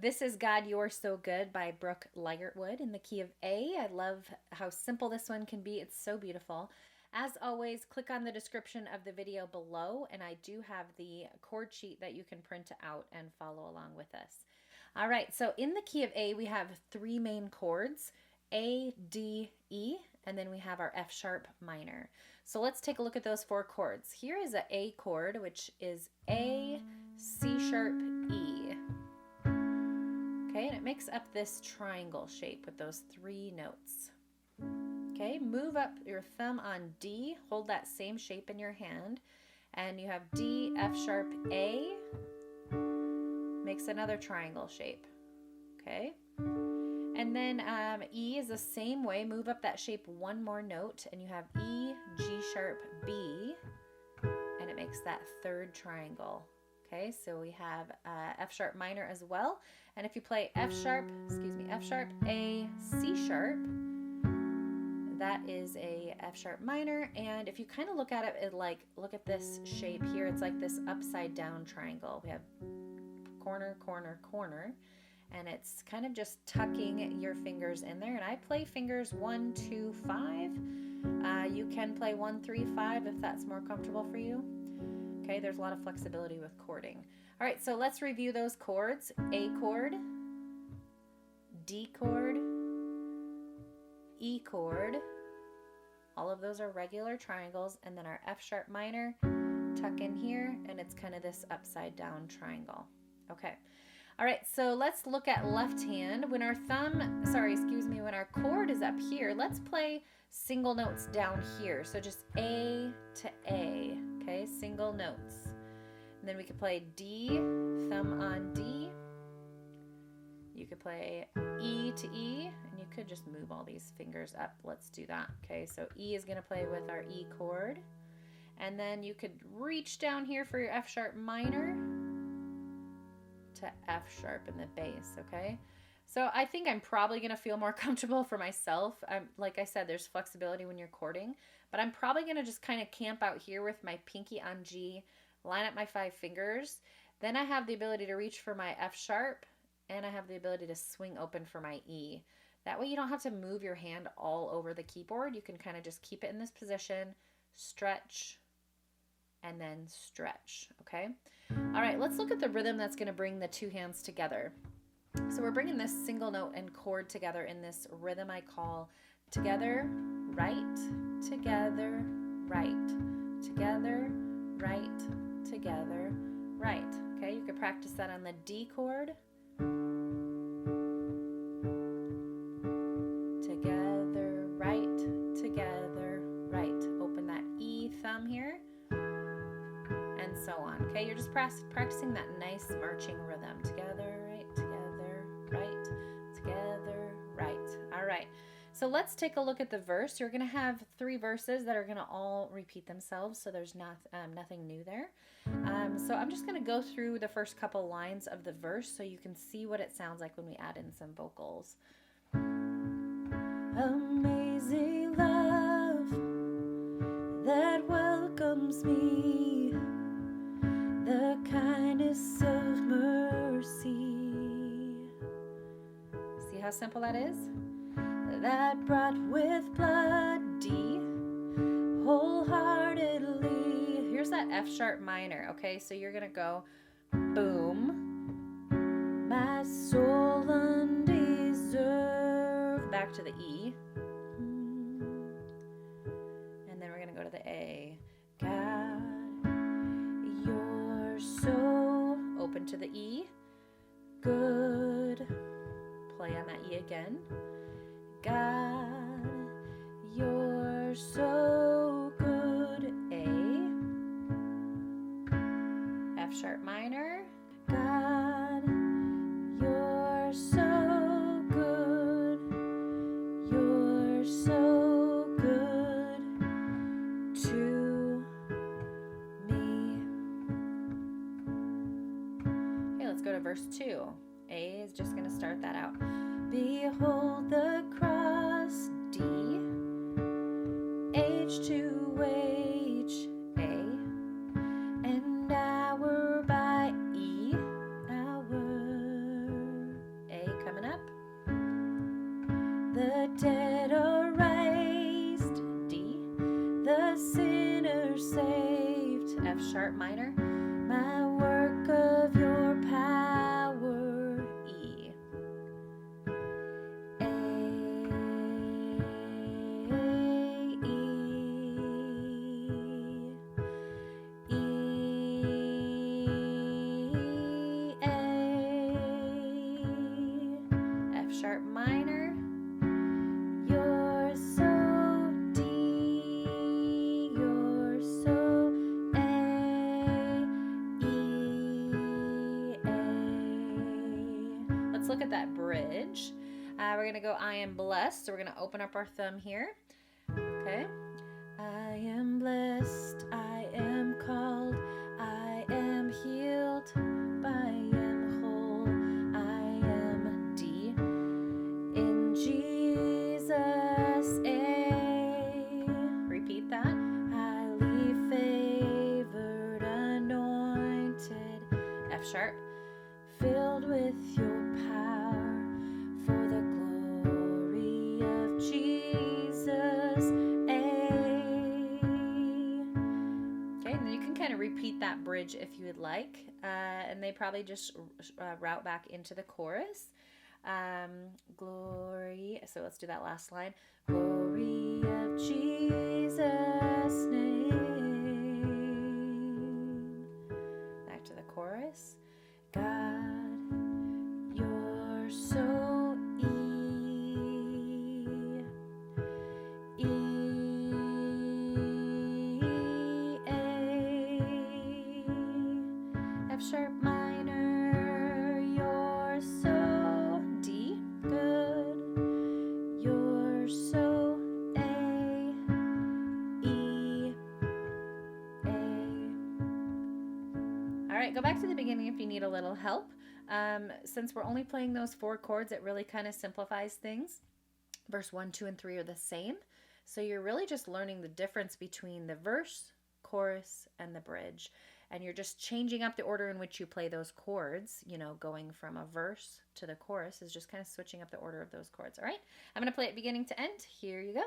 This is God, You're So Good by Brooke Ligertwood in the key of A. I love how simple this one can be. It's so beautiful. As always, click on the description of the video below, and I do have the chord sheet that you can print out and follow along with us. All right, so in the key of A, we have three main chords, A, D, E, and then we have our F sharp minor. So let's take a look at those four chords. Here is an A chord, which is A, C sharp, E. Okay, and it makes up this triangle shape with those three notes. Okay, move up your thumb on D, hold that same shape in your hand, and you have D, F sharp, A, makes another triangle shape. Okay, and then E is the same way, move up that shape one more note, and you have E, G sharp, B, and it makes that third triangle. Okay, so we have F sharp minor as well. And if you play F sharp, A, C sharp, that is a F sharp minor. And if you kind of look at it, look at this shape here. It's like this upside down triangle. We have corner, corner, corner. And it's kind of just tucking your fingers in there. And I play fingers 1, 2, 5. You can play 1, 3, 5 if that's more comfortable for you. Okay, there's a lot of flexibility with chording. All right, so let's review those chords. A chord, D chord, E chord. All of those are regular triangles. And then our F sharp minor, tuck in here, and it's kind of this upside down triangle. Okay. All right, so let's look at left hand. When our when our chord is up here, let's play single notes down here. So just A to A, okay, single notes. And then we could play D, thumb on D. You could play E to E, and you could just move all these fingers up. Let's do that, okay? So E is gonna play with our E chord. And then you could reach down here for your F sharp minor to F sharp in the bass, okay? So I think I'm probably going to feel more comfortable for myself. Like I said, there's flexibility when you're chording, but I'm probably going to just kind of camp out here with my pinky on G, line up my 5 fingers. Then I have the ability to reach for my F sharp, and I have the ability to swing open for my E. That way you don't have to move your hand all over the keyboard. You can kind of just keep it in this position, stretch, and then stretch, okay? All right, let's look at the rhythm that's gonna bring the two hands together. So we're bringing this single note and chord together in this rhythm I call together, right, together, right, together, right, together, right. Okay, you could practice that on the D chord. Together, right, together, right. Open that E thumb here. And so on. Okay, you're just practicing that nice marching rhythm. Together, right, together, right, together, right. All right, so let's take a look at the verse. You're gonna have 3 verses that are gonna all repeat themselves, so there's nothing new there. So I'm just gonna go through the first couple lines of the verse so you can see what it sounds like when we add in some vocals. Amazing love that welcomes me, the kindness of mercy. See how simple that is? That brought with blood, D, wholeheartedly. Here's that F sharp minor, okay? So you're gonna go boom, my soul undeserved, back to the E. And then we're gonna go to the A. God, you're so, open to the E, good, play on that E again. God, you're so good, A, F sharp minor. God, you're so good, you're so good to me. Okay, let's go to verse 2. A is just going to start that out. Behold the cross, D, H to H, A, and hour by E, hour. sharp minor. My work of your power, E. A, E, E, A, F sharp minor. You're so D, you're so A, E, A. Let's look at that bridge. We're going to go I am blessed. So we're going to open up our thumb here. Okay. I am blessed, I am called, I am healed, I am whole, I am D. In Jesus' A. Repeat that. Highly favored, anointed, F sharp, filled with your power for the glory of Jesus. A. Okay, and then you can kind of repeat that bridge if you would like, and they probably just route back into the chorus. Glory, so let's do that last line. Glory of Jesus' name. Back to the chorus. God, you're so E, E, A, F sharp minor, you're so D, good, you're so A, E, A. All right, go back to the beginning if you need a little help. Since we're only playing those 4 chords, it really kind of simplifies things. Verse 1, 2, and 3 are the same. So you're really just learning the difference between the verse, chorus, and the bridge. And you're just changing up the order in which you play those chords. You know, going from a verse to the chorus is just kind of switching up the order of those chords. All right, I'm going to play it beginning to end. Here you go.